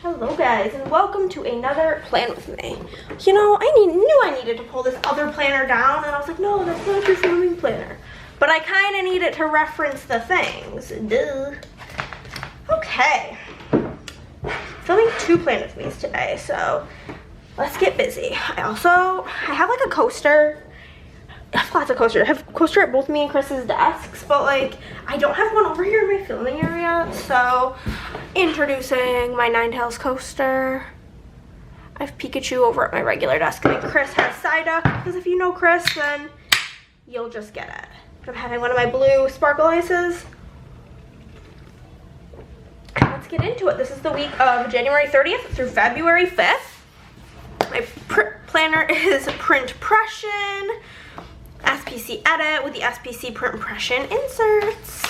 Hello guys, and welcome to another plan with me. You know, I knew I needed to pull this other planner down, and I was like, no, that's not your filming planner. But I kind of need it to reference the things. Duh. Okay. Filming 2 plan with me's today, so let's get busy. I have like a coaster. I have lots of coasters. I have a coaster at both me and Chris's desks, but like I don't have one over here in my filming area. So introducing my Ninetales coaster. I have Pikachu over at my regular desk, and then Chris has Psyduck, because if you know Chris, then you'll just get it. I'm having one of my blue sparkle ices. Let's get into it. This is the week of January 30th through February 5th. My planner is Printpression. SPC edit with the SPC print impression inserts.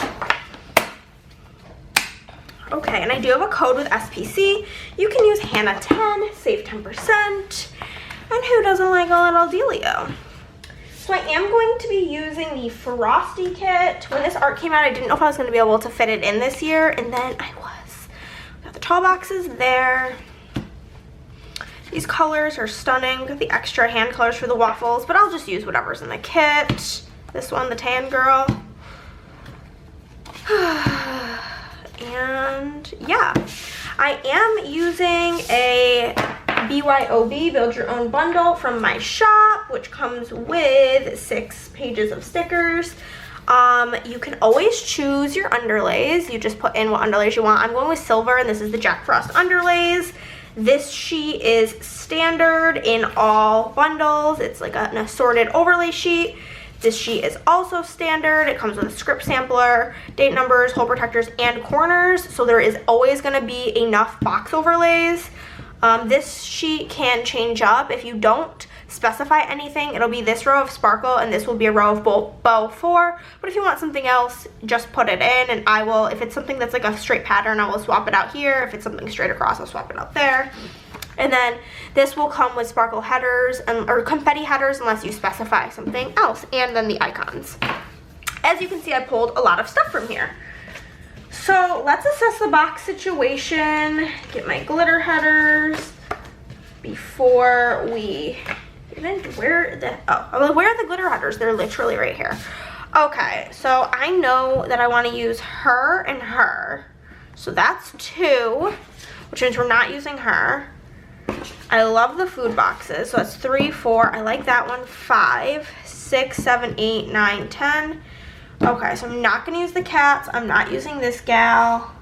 Okay, and I do have a code with SPC. You can use Hannah 10, save 10%. And who doesn't like a little dealio? So I am going to be using the Frosty kit. When this art came out, I didn't know if I was going to be able to fit it in this year, and then I was. Got the tall boxes there. These colors are stunning. Got the extra hand colors for the waffles, but I'll just use whatever's in the kit. This one, the tan girl. And yeah, I am using a BYOB, Build Your Own Bundle from my shop, which comes with 6 pages of stickers. You can always choose your underlays. You just put in what underlays you want. I'm going with silver, and this is the Jack Frost underlays. This sheet is standard in all bundles. It's like an assorted overlay sheet. This sheet is also standard. It comes with a script sampler, date numbers, hole protectors, and corners. So there is always going to be enough box overlays. This sheet can change up. If you don't specify anything, it'll be this row of sparkle, and this will be a row of bow 4. But if you want something else, just put it in, and I will, if it's something that's like a straight pattern, I will swap it out here. If it's something straight across, I'll swap it out there. And then this will come with sparkle headers or confetti headers unless you specify something else, and then the icons. As you can see, I pulled a lot of stuff from here. So let's assess the box situation, get my glitter headers before we get into where are the glitter headers? They're literally right here. Okay, so I know that I want to use her and her. So that's 2, which means we're not using her. I love the food boxes, so that's 3, 4. I like that one. 5, 6, 7, 8, 9, 10. Okay, so I'm not going to use the cats. I'm not using this gal.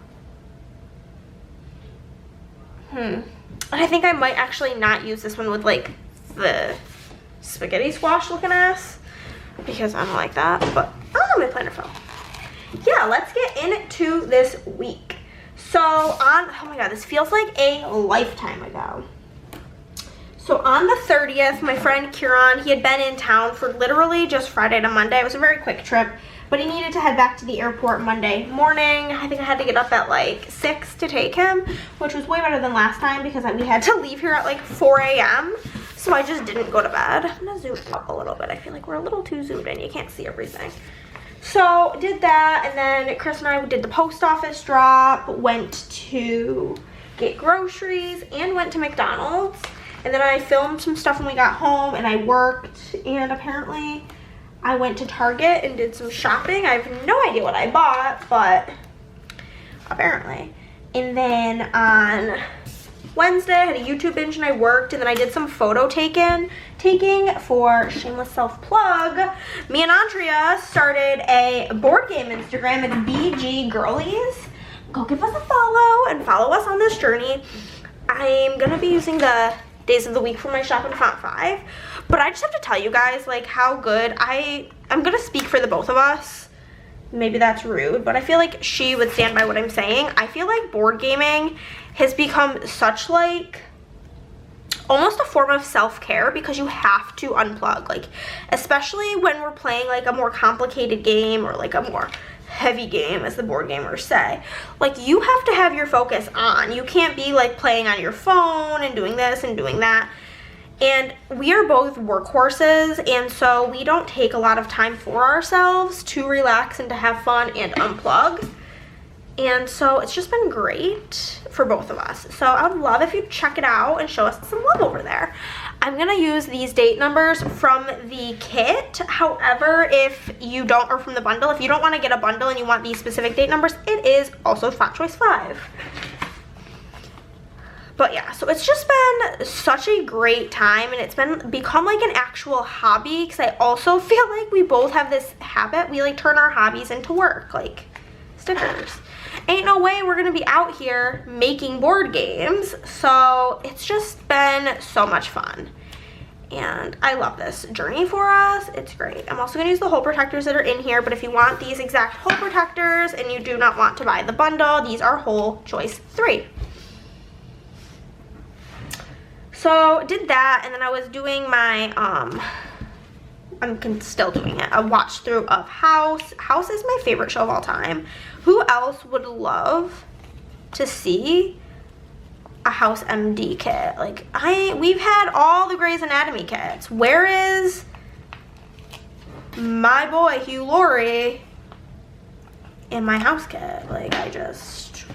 And I think I might actually not use this one with, like, the spaghetti squash looking ass, because I don't like that, but my planner fell. Yeah, let's get into this week. So oh my god, this feels like a lifetime ago. So on the 30th, my friend Kieran, he had been in town for literally just Friday to Monday. It was a very quick trip, but he needed to head back to the airport Monday morning. I think I had to get up at like 6 to take him, which was way better than last time because we had to leave here at like 4 a.m. So I just didn't go to bed. I'm gonna zoom up a little bit. I feel like we're a little too zoomed in. You can't see everything. So did that, and then Chris and I did the post office drop, went to get groceries, and went to McDonald's. And then I filmed some stuff when we got home, and I worked, and apparently I went to Target and did some shopping. I have no idea what I bought, but apparently. And then on Wednesday, I had a YouTube binge and I worked, and then I did some photo taking for shameless self-plug. Me and Andrea started a board game Instagram. It's BG Girlies. Go give us a follow and follow us on this journey. I'm gonna be using the days of the week for my shop in font 5, but I just have to tell you guys like how good I'm gonna speak for the both of us. Maybe that's rude, but I feel like she would stand by what I'm saying. I feel like board gaming has become such like almost a form of self-care, because you have to unplug, like especially when we're playing like a more complicated game or like a more heavy game, as the board gamers say. Like, you have to have your focus on. You can't be like playing on your phone and doing this and doing that. And we are both workhorses, and so we don't take a lot of time for ourselves to relax and to have fun and unplug. And so it's just been great for both of us. So I would love if you check it out and show us some love over there. I'm gonna use these date numbers from the kit. However, if you don't, or from the bundle, if you don't wanna get a bundle and you want these specific date numbers, it is also Fat Choice 5. But yeah, so it's just been such a great time, and it's become like an actual hobby, because I also feel like we both have this habit. We like turn our hobbies into work, like stickers. Ain't no way we're gonna be out here making board games. So it's just been so much fun. And I love this journey for us. It's great. I'm also gonna use the hole protectors that are in here, but if you want these exact hole protectors and you do not want to buy the bundle, these are hole choice 3. So did that, and then I was doing my, I'm still doing it, a watch through of House. House is my favorite show of all time. Who else would love to see a House MD kit? Like, we've had all the Grey's Anatomy kits. Where is my boy Hugh Laurie in my House kit? Like, I just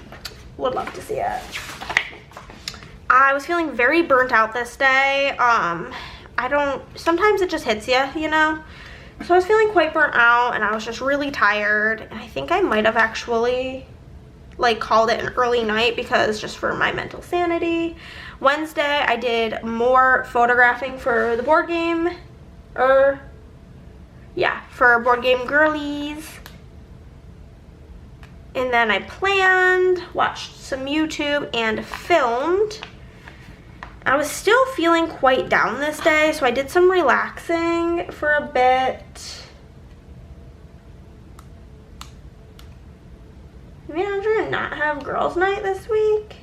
would love to see it. I was feeling very burnt out this day. Sometimes it just hits you, you know? So I was feeling quite burnt out, and I was just really tired. And I think I might have actually like called it an early night, because just for my mental sanity. Wednesday, I did more photographing for the board game, for Board Game Girlies. And then I planned, watched some YouTube, and filmed. I was still feeling quite down this day, so I did some relaxing for a bit. Maybe I'm trying to not have girls' night this week.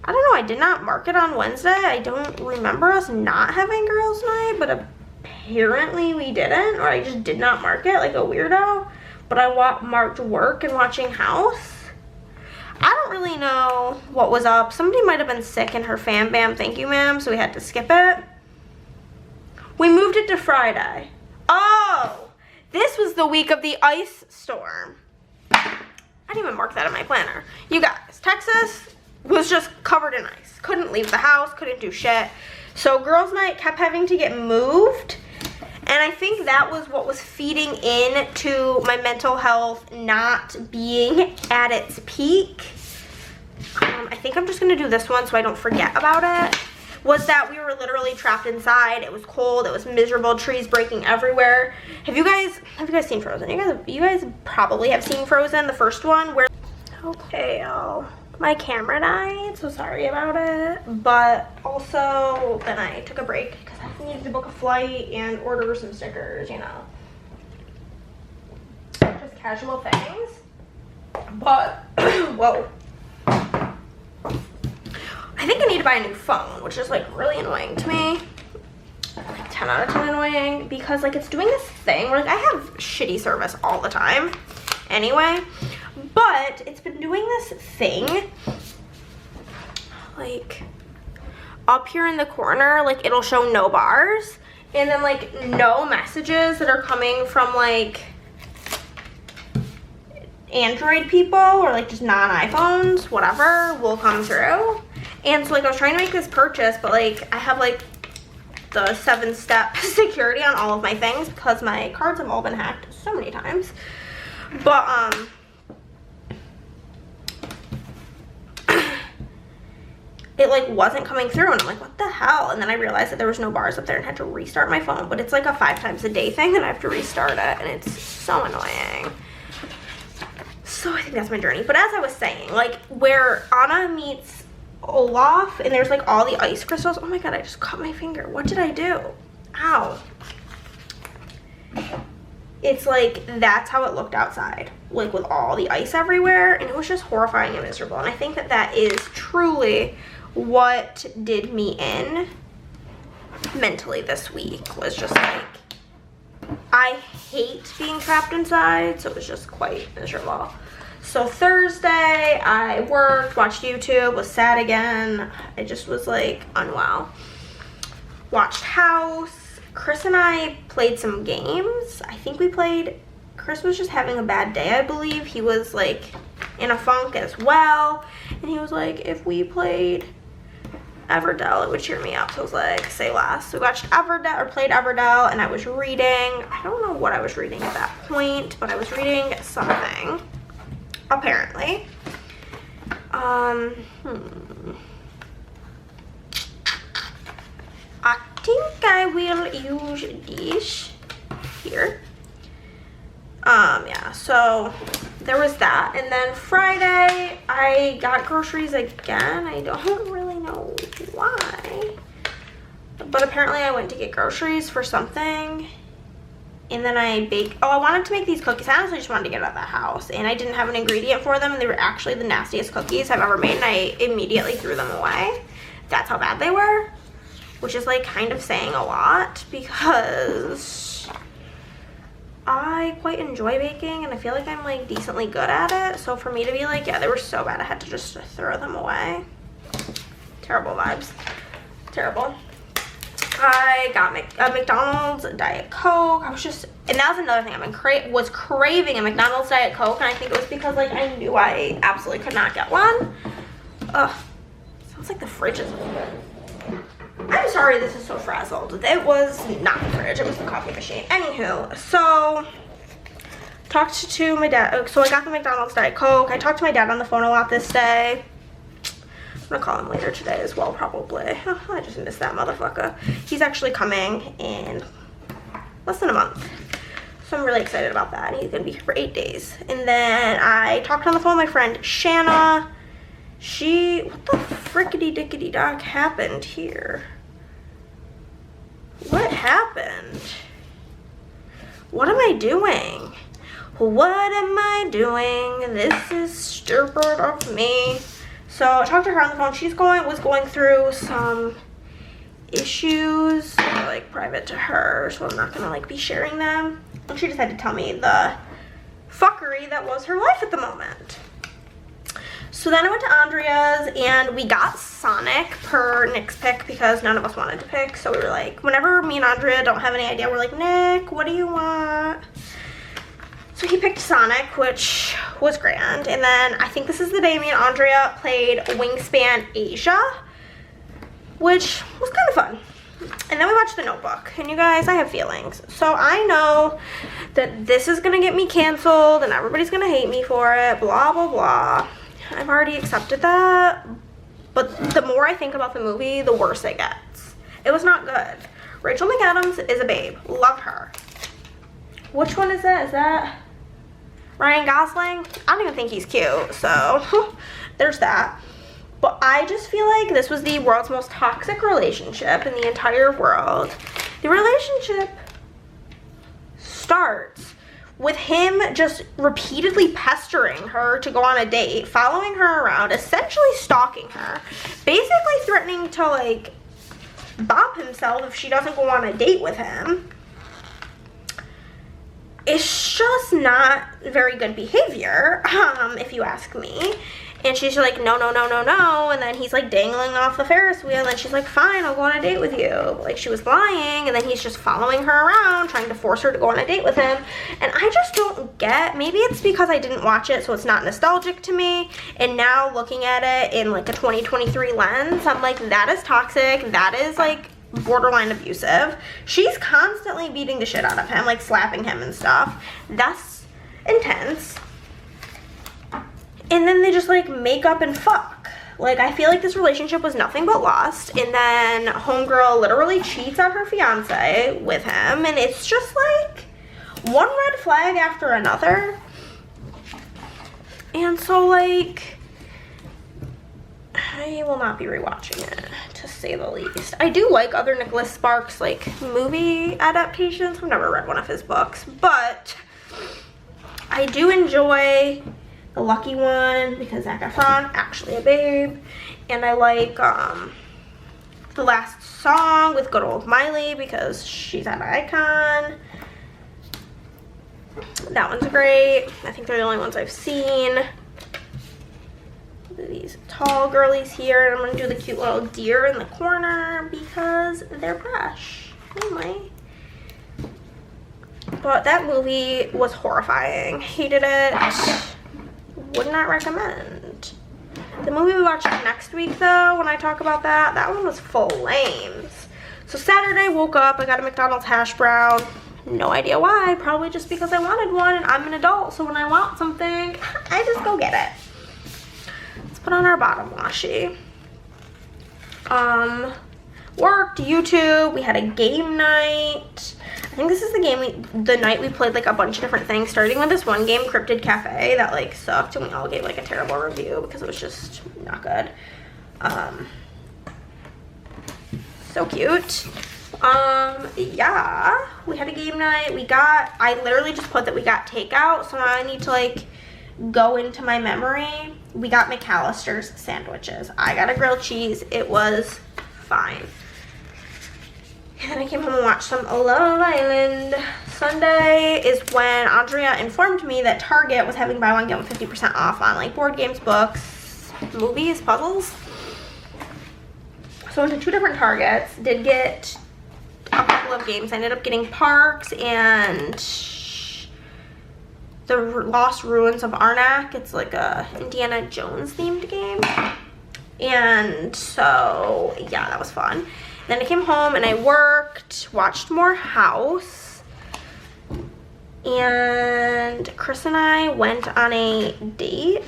I don't know, I did not mark it on Wednesday. I don't remember us not having girls' night, but apparently we didn't, or I just did not mark it like a weirdo. But I marked work and watching House. I don't really know what was up. Somebody might have been sick in her fam bam, thank you ma'am, so we had to skip it. We moved it to Friday. Oh, this was the week of the ice storm. I didn't even mark that in my planner. You guys, Texas was just covered in ice. Couldn't leave the house, couldn't do shit. So girls' night kept having to get moved. And I think that was what was feeding into my mental health not being at its peak. I think I'm just gonna do this one so I don't forget about it. Was that we were literally trapped inside. It was cold, it was miserable, trees breaking everywhere. Have you guys seen Frozen? You guys probably have seen Frozen, the first one, where, okay, my camera died, so sorry about it. But also, then I took a break because I needed to book a flight and order some stickers, you know. Just casual things. But, whoa. I think I need to buy a new phone, which is like really annoying to me. Like 10 out of 10 annoying, because like it's doing this thing where like I have shitty service all the time anyway. But it's been doing this thing, like, up here in the corner, like, it'll show no bars, and then, like, no messages that are coming from, like, Android people, or, like, just non-iPhones, whatever, will come through. And so, like, I was trying to make this purchase, but, like, I have, like, the 7-step security on all of my things, because my cards have all been hacked so many times. But, it like wasn't coming through, and I'm like, what the hell? And then I realized that there was no bars up there and had to restart my phone. But it's like a 5 times a day thing, and I have to restart it, and it's so annoying. So I think that's my journey. But as I was saying, like where Anna meets Olaf, and there's like all the ice crystals. Oh my god, I just cut my finger. What did I do? Ow. It's like that's how it looked outside, like with all the ice everywhere, and it was just horrifying and miserable. And I think that that is truly what did me in mentally this week, was just like, I hate being trapped inside, so it was just quite miserable. So Thursday, I worked, watched YouTube, was sad again. I just was like unwell. Watched House. Chris and I played some games. I think we played Chris was just having a bad day, I believe. He was like in a funk as well, and he was like, if we played Everdell, it would cheer me up. So I was like, say less. So we watched Everdell, or played Everdell, and I was reading. I don't know what I was reading at that point, but I was reading something, apparently. I think I will use this here. Yeah, so there was that. And then Friday, I got groceries again. I don't really know why, but apparently I went to get groceries for something, and then I baked. Oh, I wanted to make these cookies. I honestly just wanted to get out of the house, and I didn't have an ingredient for them, and they were actually the nastiest cookies I've ever made, and I immediately threw them away. That's how bad they were, which is like kind of saying a lot, because I quite enjoy baking, and I feel like I'm like decently good at it. So for me to be like, yeah, they were so bad I had to just throw them away. Terrible vibes. Terrible. I got a McDonald's Diet Coke. I was just, and that was another thing. I was craving a McDonald's Diet Coke, and I think it was because like I knew I absolutely could not get one. Ugh. Sounds like the fridge is open. I'm sorry this is so frazzled. It was not the fridge, it was the coffee machine. Anywho, so talked to my dad. So I got the McDonald's Diet Coke. I talked to my dad on the phone a lot this day. I'm gonna call him later today as well, probably. Oh, I just missed that motherfucker. He's actually coming in less than a month, so I'm really excited about that. He's gonna be here for 8 days. And then I talked on the phone with my friend Shanna. What the frickety dickety dock happened here? What happened? What am I doing? What am I doing? This is stupid of me. So I talked to her on the phone. She was going through some issues, like private to her, so I'm not gonna like be sharing them. And she just had to tell me the fuckery that was her life at the moment. So then I went to Andrea's, and we got Sonic per Nick's pick because none of us wanted to pick. So we were like, whenever me and Andrea don't have any idea, we're like, Nick, what do you want? So he picked Sonic, which was grand. And then I think this is the day me and Andrea played Wingspan Asia, which was kind of fun. And then we watched The Notebook. And you guys, I have feelings. So I know that this is going to get me canceled and everybody's going to hate me for it, blah, blah, blah. I've already accepted that. But the more I think about the movie, the worse it gets. It was not good. Rachel McAdams is a babe. Love her. Which one is that? Is that Ryan Gosling? I don't even think he's cute, so there's that. But I just feel like this was the world's most toxic relationship in the entire world. The relationship starts with him just repeatedly pestering her to go on a date, following her around, essentially stalking her, basically threatening to like bop himself if she doesn't go on a date with him. It's just not very good behavior, if you ask me. And she's like, no, no, no, no, no. And then he's like dangling off the Ferris wheel. And then she's like, fine, I'll go on a date with you. Like she was lying. And then he's just following her around, trying to force her to go on a date with him. And I just don't get, maybe it's because I didn't watch it, so it's not nostalgic to me. And now looking at it in like a 2023 lens, I'm like, that is toxic. That is like borderline abusive. She's constantly beating the shit out of him, like slapping him and stuff. That's intense. And then they just like make up and fuck. Like I feel like this relationship was nothing but lust. And then homegirl literally cheats on her fiance with him. And it's just like one red flag after another. And so like I will not be rewatching it, to say the least. I do like other Nicholas Sparks like movie adaptations. I've never read one of his books, but I do enjoy The Lucky One because Zac Efron, actually a babe. And I like The Last Song with good old Miley because she's an icon. That one's great. I think they're the only ones I've seen. These tall girlies here, and I'm going to do the cute little deer in the corner because they're fresh. Anyway. But But that movie was horrifying. Hated it. Would not recommend. The movie we watch next week, though, when I talk about that, that one was flames. So Saturday, woke up, I got a McDonald's hash brown. No idea why, probably just because I wanted one, and I'm an adult, so when I want something, I just go get it. Let's put on our bottom washi. Worked, YouTube, we had a game night. I think this is the night we played like a bunch of different things, starting with this one game, Cryptid Cafe, that like sucked, and we all gave like a terrible review because it was just not good. So cute. Yeah, we had a game night. I literally just put that we got takeout, so now I need to like go into my memory. We got McAllister's sandwiches. I got a grilled cheese. It was fine. And then I came home and watched some Love Island. Sunday is when Andrea informed me that Target was having buy one get one 50% off on like board games, books, movies, puzzles. So I went to 2 different Targets. Did get a couple of games. I ended up getting Parks and the Lost Ruins of Arnak. It's like a Indiana Jones themed game. And so yeah, that was fun. Then I came home and I worked, watched more House, and Chris and I went on a date.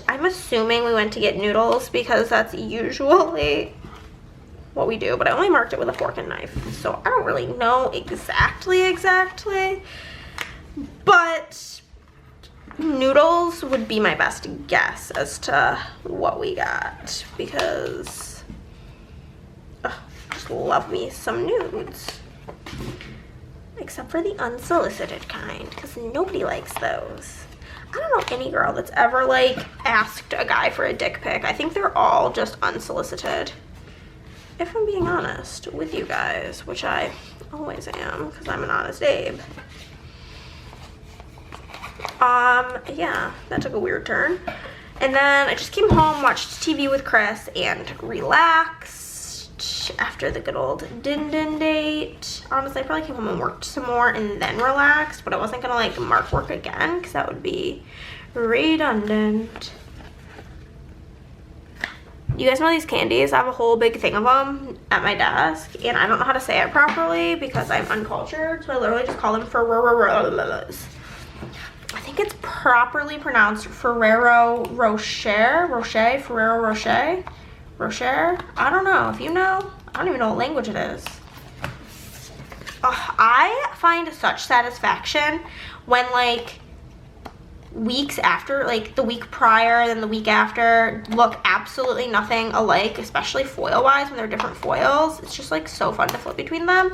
I'm assuming we went to get noodles because that's usually what we do, but I only marked it with a fork and knife, so I don't really know exactly, but noodles would be my best guess as to what we got, because just love me some nudes, except for the unsolicited kind, because nobody likes those. I don't know any girl that's ever like asked a guy for a dick pic. I think they're all just unsolicited, if I'm being honest with you guys, which I always am because I'm an honest babe. Yeah, that took a weird turn. And then I just came home, watched TV with Chris, and relaxed after the good old din-din date. Honestly, I probably came home and worked some more and then relaxed, but I wasn't gonna like mark work again because that would be redundant. You guys know these candies? I have a whole big thing of them at my desk, and I don't know how to say it properly because I'm uncultured, so I literally just call them Ferreros. I think it's properly pronounced Ferrero Rocher, Ferrero Rocher. I don't know. If you know, I don't even know what language it is. I find such satisfaction when like weeks after, like the week prior, then the week after, look absolutely nothing alike, especially foil wise when they're different foils. It's just like so fun to flip between them,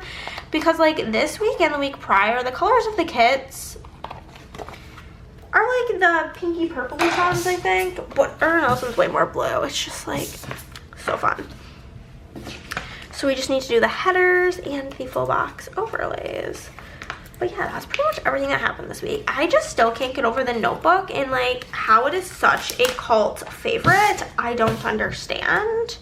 because like this week and the week prior, the colors of the kits are like the pinky purpley tones, I think, but I don't know, this one's way more blue. It's just like so fun. So we just need to do the headers and the full box overlays. But yeah, that's pretty much everything that happened this week. I just still can't get over The Notebook and like how it is such a cult favorite. I don't understand,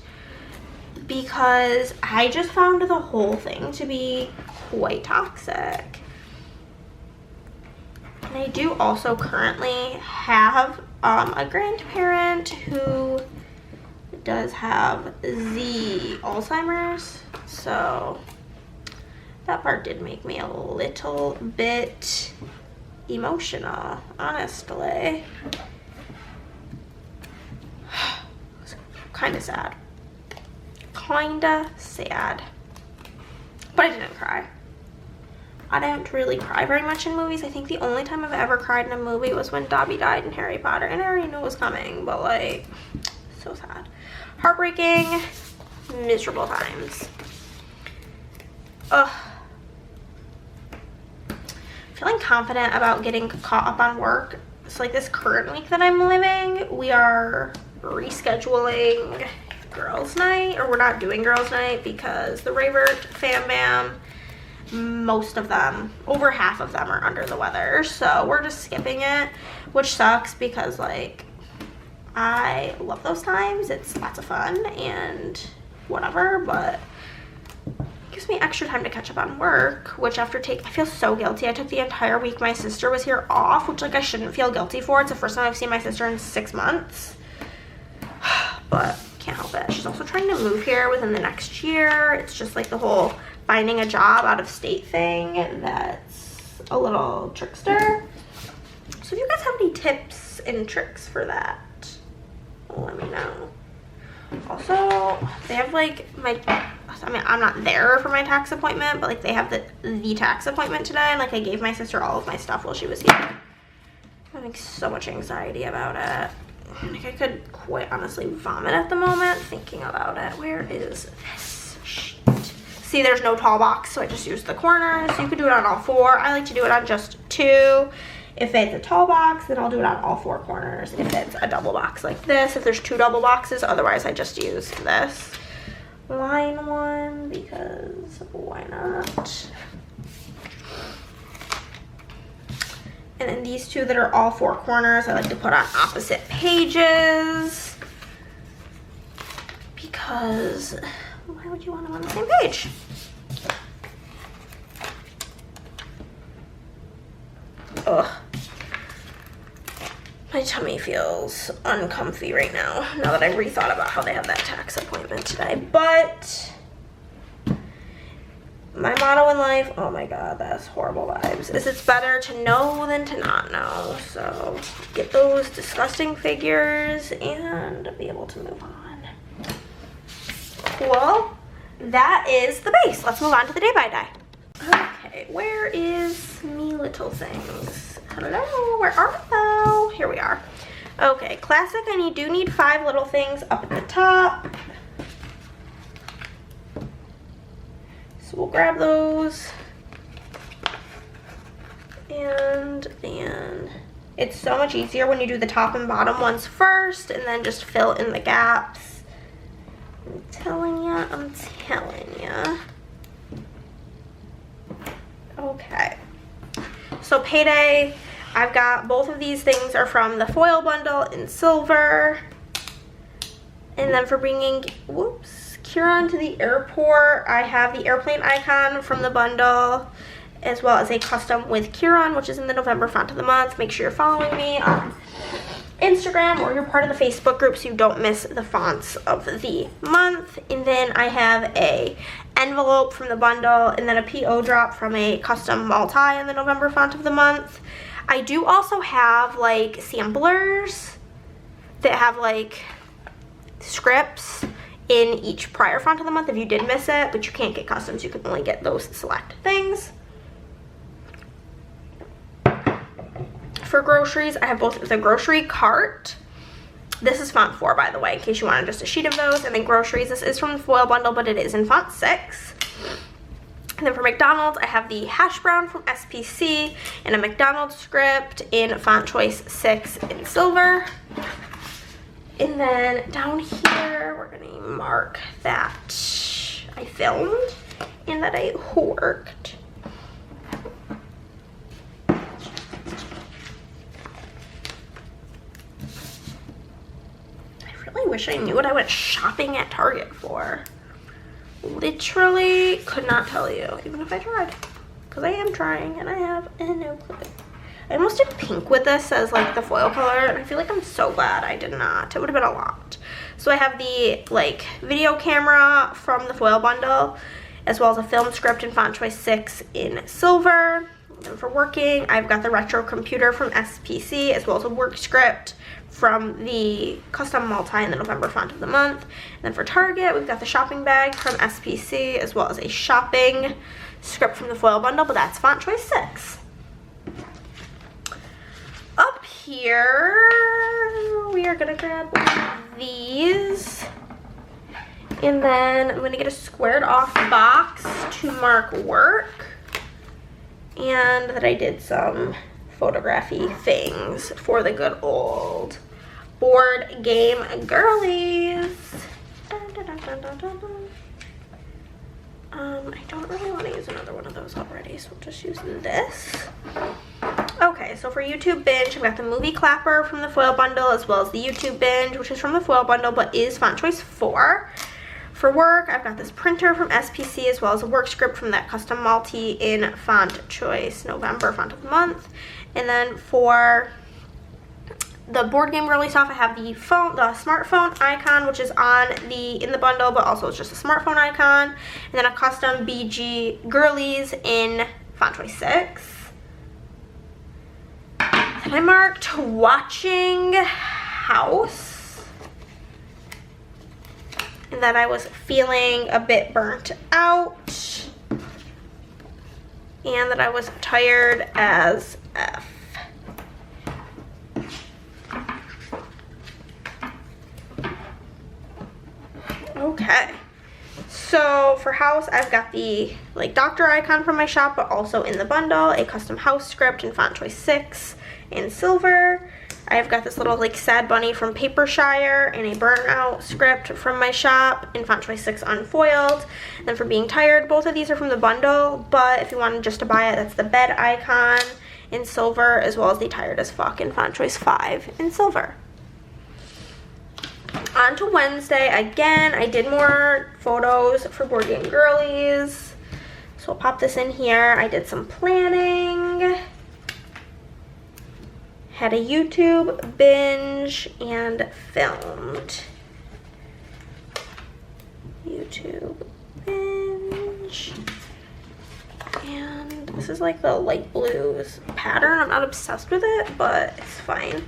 because I just found the whole thing to be quite toxic. And I do also currently have a grandparent who does have the Alzheimer's, so that part did make me a little bit emotional, honestly. Kinda sad. But I didn't cry. I don't really cry very much in movies. I think the only time I've ever cried in a movie was when Dobby died in Harry Potter, and I already knew it was coming, but like, so sad. Heartbreaking, miserable times. Ugh. Feeling confident about getting caught up on work. So like this current week that I'm living, we are rescheduling girls' night, or we're not doing girls' night because the Ravert fam bam, most of them, over half of them, are under the weather, so we're just skipping it, which sucks because like I love those times. It's lots of fun and whatever, but gives me extra time to catch up on work, which I feel so guilty. I took the entire week my sister was here off, which like I shouldn't feel guilty for. It's the first time I've seen my sister in 6 months. But can't help it. She's also trying to move here within the next year. It's just like the whole finding a job out of state thing that's a little trickster. So if you guys have any tips and tricks for that, let me know. Also, they have like I'm not there for my tax appointment, but like they have the tax appointment today, and like I gave my sister all of my stuff while she was here. I'm having so much anxiety about it. Like I could quite honestly vomit at the moment thinking about it. Where is this sheet? See, there's no tall box, so I just used the corners. You could do it on all 4. I like to do it on just 2. If it's a tall box, then I'll do it on all 4 corners. If it's a double box like this, if there's 2 double boxes, otherwise I just use this line one because why not? And then these 2 that are all 4 corners, I like to put on opposite pages because why would you want them on the same page? Ugh. My tummy feels uncomfy right now that I rethought about how they have that tax appointment today. But my motto in life, oh my god, that's horrible vibes, is it's better to know than to not know. So get those disgusting figures and be able to move on. Cool. That is the base. Let's move on to the day by day. Okay, where is me little things? Hello, where are they? Here we are. Okay, classic, I do need 5 little things up at the top. So we'll grab those. And then it's so much easier when you do the top and bottom ones first and then just fill in the gaps. I'm telling ya. Okay. So payday, I've got both of these things are from the foil bundle in silver. And then for bringing, Kieran to the airport, I have the airplane icon from the bundle, as well as a custom with Kieran, which is in the November font of the month. Make sure you're following me on Instagram or you're part of the Facebook group so you don't miss the fonts of the month. And then I have a envelope from the bundle and then a PO drop from a custom multi in the November font of the month. I do also have like samplers that have like scripts in each prior font of the month if you did miss it, but you can't get customs, you can only get those select things. For groceries, I have both the grocery cart. This is font 4, by the way, in case you wanted just a sheet of those. And then groceries, this is from the foil bundle, but it is in font 6. And then for McDonald's, I have the hash brown from SPC and a McDonald's script in font choice 6 in silver. And then down here, we're gonna mark that I filmed and that I worked. I wish I knew what I went shopping at Target for. Literally could not tell you, even if I tried. Because I am trying and I have no clue. I almost did pink with this as like the foil color, and I feel like I'm so glad I did not. It would have been a lot. So I have the like video camera from the foil bundle, as well as a film script in font choice 6 in silver. And for working, I've got the retro computer from SPC, as well as a work script from the custom multi in the November font of the month. And then for Target, we've got the shopping bag from SPC, as well as a shopping script from the foil bundle, but that's font choice 6. Up here, we are gonna grab these, and then I'm gonna get a squared off box to mark work, and that I did some photography things for the good old board game girlies. Dun, dun, dun, dun, dun, dun, dun. I don't really want to use another one of those already, so we'll just use this. Okay, so for YouTube binge, I've got the movie clapper from the foil bundle, as well as the YouTube binge, which is from the foil bundle, but is font choice 4. For work, I've got this printer from SPC as well as a work script from that custom multi in font choice, November font of the month. And then for the board game girly stuff, I have the smartphone icon, which is in the bundle, but also it's just a smartphone icon. And then a custom BG girlies in font choice 6. Then I marked watching House. And that I was feeling a bit burnt out. And that I was tired as F. Okay. So for House, I've got the doctor icon from my shop, but also in the bundle, a custom house script in font choice 6 in silver. I've got this little sad bunny from Papershire and a burnout script from my shop in font choice 6 unfoiled. And then for being tired, both of these are from the bundle, but if you wanted just to buy it, that's the bed icon in silver as well as the tired as fuck in font choice 5 in silver. On to Wednesday, again, I did more photos for Board Game Girlies. So I'll pop this in here. I did some planning. Had a YouTube binge and filmed. YouTube binge. And this is the light blues pattern. I'm not obsessed with it, but it's fine.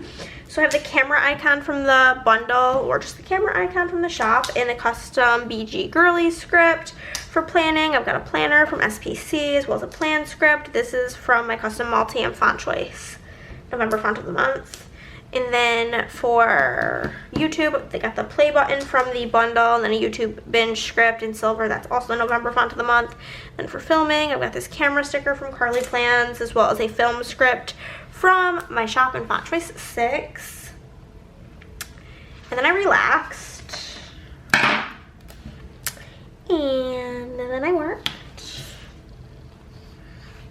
So I have the camera icon from the bundle, or just the camera icon from the shop, and a custom BG Girly script. For planning, I've got a planner from SPC as well as a plan script. This is from my custom multi and font choice, November font of the month. And then for YouTube, they got the play button from the bundle, and then a YouTube binge script in silver. That's also the November font of the month. And for filming, I've got this camera sticker from Carly Plans, as well as a film script from my shop in font choice 6. And then I relaxed. And then I worked.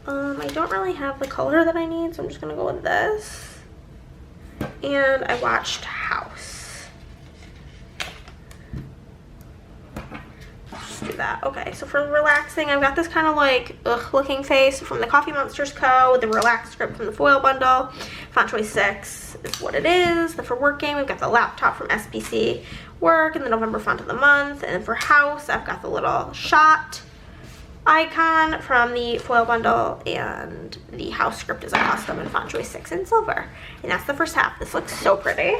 I don't really have the color that I need, so I'm just gonna go with this. And I watched House. Let's do that. Okay, so for relaxing, I've got this kind of ugh looking face from the Coffee Monsters Co. with the relaxed script from the foil bundle. Font choice 6 is what it is. Then for work game, we've got the laptop from SPC Work and the November font of the month. And then for House, I've got the little shot icon from the foil bundle, and the house script is a custom in font choice 6 in silver. And that's the first half. This looks so pretty.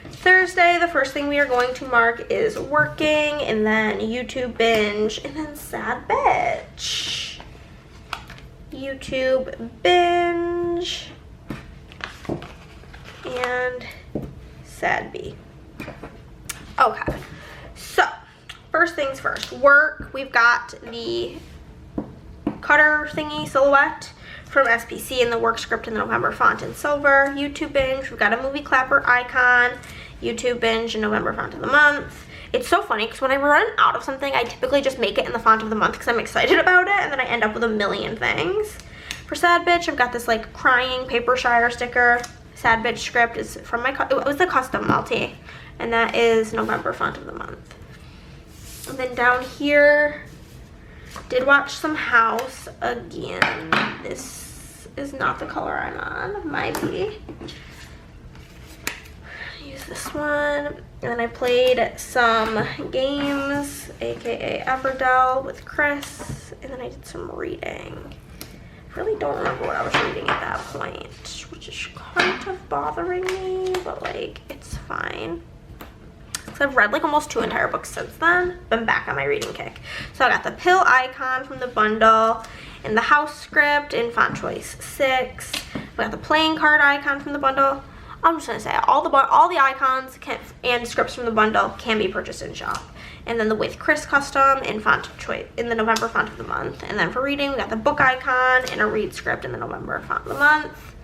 Thursday, the first thing we are going to mark is working, and then YouTube binge, and then sad bitch. YouTube binge and sad B. Okay, so first things first, work. We've got the cutter thingy silhouette from SPC in the work script in the November font in silver. YouTube binge, we've got a movie clapper icon. YouTube binge in November font of the month. It's so funny because when I run out of something, I typically just make it in the font of the month because I'm excited about it, and then I end up with a million things. For sad bitch, I've got this crying Papershire sticker. Sad bitch script is from it was the custom multi, and that is November font of the month. And then down here, did watch some House again. This is not the color I'm on, might be. Use this one. And then I played some games, aka Everdell with Chris, and then I did some reading. I really don't remember what I was reading at that point, which is kind of bothering me, but it's fine. So I've read almost 2 entire books since then. Been back on my reading kick. So I got the pill icon from the bundle and the house script in font choice 6. We got the playing card icon from the bundle. I'm just gonna say all the icons and scripts from the bundle can be purchased in shop. And then the With Chris custom in font choice in the November font of the month. And then for reading, we got the book icon and a read script in the November font of the month.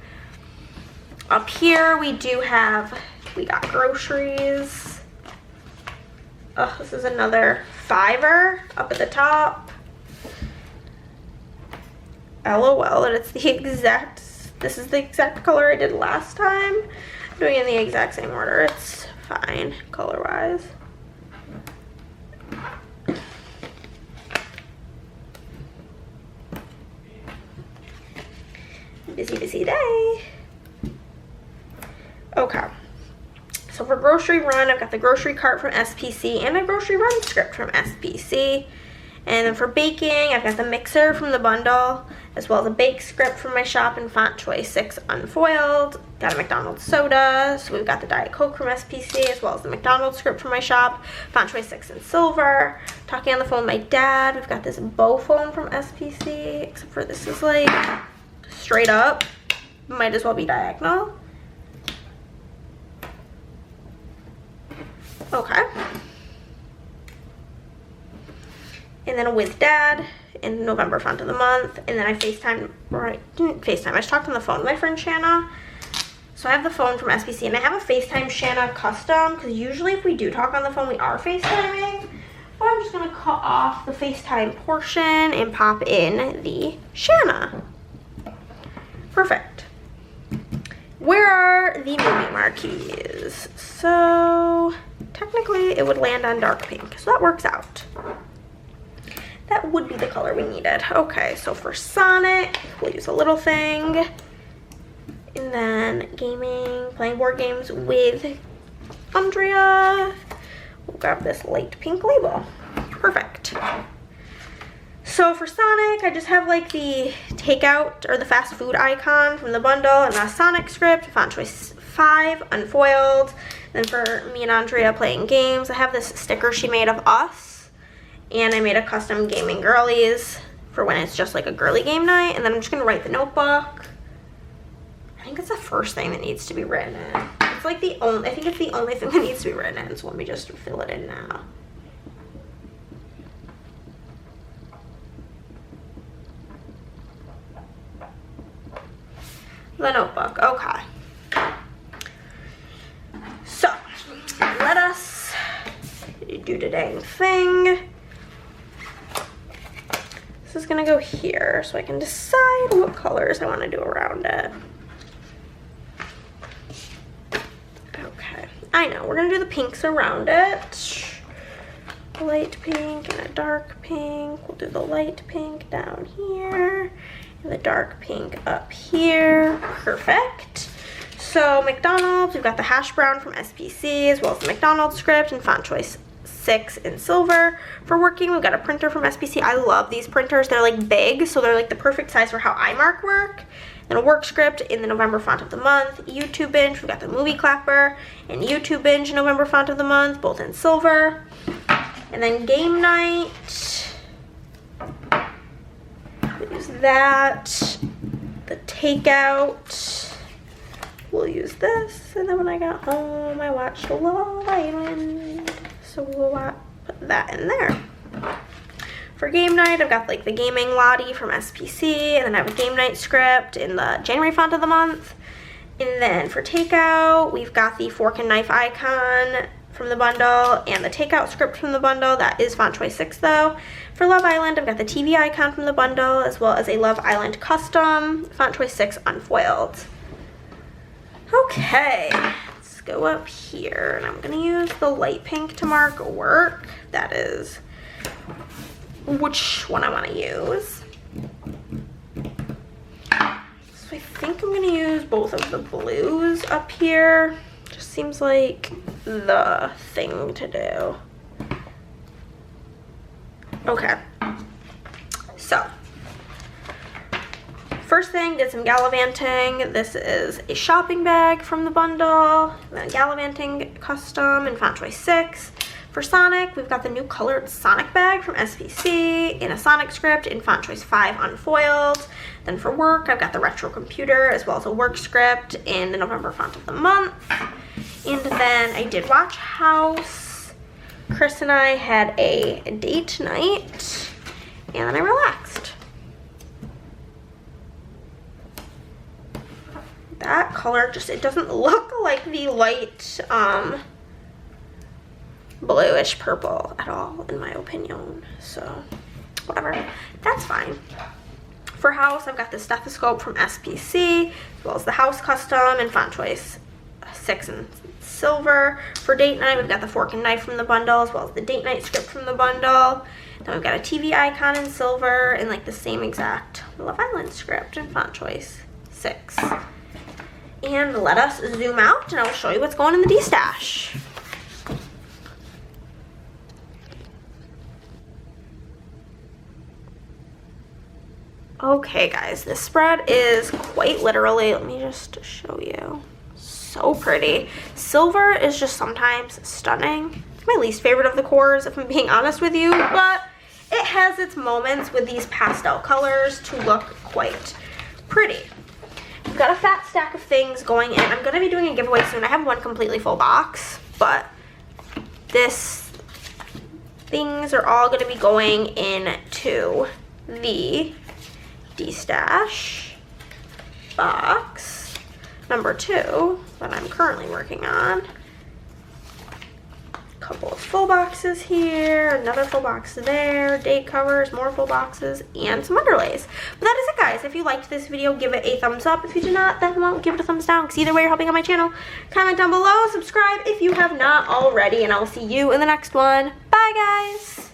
Up here we got groceries. Oh, this is another $5 up at the top. LOL, and it's this is the exact color I did last time. I'm doing it in the exact same order. It's fine color-wise. busy day. Okay. So for grocery run, I've got the grocery cart from SPC and a grocery run script from SPC. And then for baking, I've got the mixer from the bundle, as well as a bake script from my shop in font choice 6 unfoiled. Got a McDonald's soda, so we've got the Diet Coke from SPC, as well as the McDonald's script from my shop, font choice 6 in silver. Talking on the phone with my dad, we've got this Bow phone from SPC, except for this is like straight up, might as well be diagonal. Okay. And then with dad in November font of the month. And then I FaceTime, or I didn't FaceTime, I just talked on the phone with my friend Shanna. So I have the phone from SPC and I have a FaceTime Shanna custom, because usually if we do talk on the phone, we are FaceTiming. But I'm just gonna cut off the FaceTime portion and pop in the Shanna. Perfect. Where are the movie marquees? So technically it would land on dark pink, so that works out. That would be the color we needed. Okay, so for Sonic, we'll use a little thing. And then gaming, playing board games with Andrea. We'll grab this light pink label. Perfect. So for Sonic, I just have like the takeout or the fast food icon from the bundle and a Sonic script, font choice 5, unfoiled. Then for me and Andrea playing games, I have this sticker she made of us. And I made a custom gaming girlies for when it's just like a girly game night. And then I'm just gonna write the notebook. I think it's the first thing that needs to be written in. It's like the only, I think it's the only thing that needs to be written in. So let me just fill it in now. The notebook, okay. So, let us do the dang thing. This is gonna go here so I can decide what colors I want to do around it. Okay, I know, we're gonna do the pinks around it. A light pink and a dark pink. We'll do the light pink down here and the dark pink up here. Perfect. So McDonald's, we've got the hash brown from SPC, as well as the McDonald's script and font choice 6 in silver. For working, we've got a printer from SPC. I love these printers. They're like big, so they're like the perfect size for how I mark work. Then a work script in the November font of the month. YouTube binge, we've got the movie clapper and YouTube binge November font of the month, both in silver. And then game night, we'll use that. The takeout, we'll use this. And then when I got home, I watched Love Island. So we'll put that in there. For game night, I've got like the gaming Lottie from SPC, and then I have a game night script in the January font of the month. And then for takeout, we've got the fork and knife icon from the bundle and the takeout script from the bundle. That is font choice 6 though. For Love Island, I've got the TV icon from the bundle, as well as a Love Island custom, font choice 6 unfoiled. Okay. Go up here, and I'm gonna use the light pink to mark work. That is which one I want to use. So I think I'm gonna use both of the blues up here. Just seems like the thing to do. Okay, so first thing, did some gallivanting. This is a shopping bag from the bundle, then a gallivanting custom in font choice 6. For Sonic, we've got the new colored Sonic bag from SPC in a Sonic script in font choice 5 unfoiled. Then for work, I've got the retro computer as well as a work script in the November font of the month. And then I did watch House. Chris and I had a date night, and then I relaxed. That color just, it doesn't look like the light bluish purple at all, in my opinion. So whatever, that's fine. For House, I've got the stethoscope from SPC, as well as the House custom in font choice 6 in silver. For date night, we've got the fork and knife from the bundle, as well as the date night script from the bundle. Then we've got a TV icon in silver and like the same exact Love Island script in font choice 6. And let us zoom out and I'll show you what's going in the D-stash. Okay guys, this spread is quite literally, let me just show you, so pretty. Silver is just sometimes stunning. It's my least favorite of the cores, if I'm being honest with you, but it has its moments with these pastel colors to look quite pretty. We've got a fat stack of things going in. I'm gonna be doing a giveaway soon. I have one completely full box, but things are all gonna be going into the D-stash box number 2 that I'm currently working on. A couple of full boxes here, another full box there, date covers, more full boxes, and some underlays. But that is it guys. If you liked this video, give it a thumbs up. If you did not, then well, give it a thumbs down, because either way you're helping out my channel. Comment down below, subscribe if you have not already, and I will see you in the next one. Bye guys!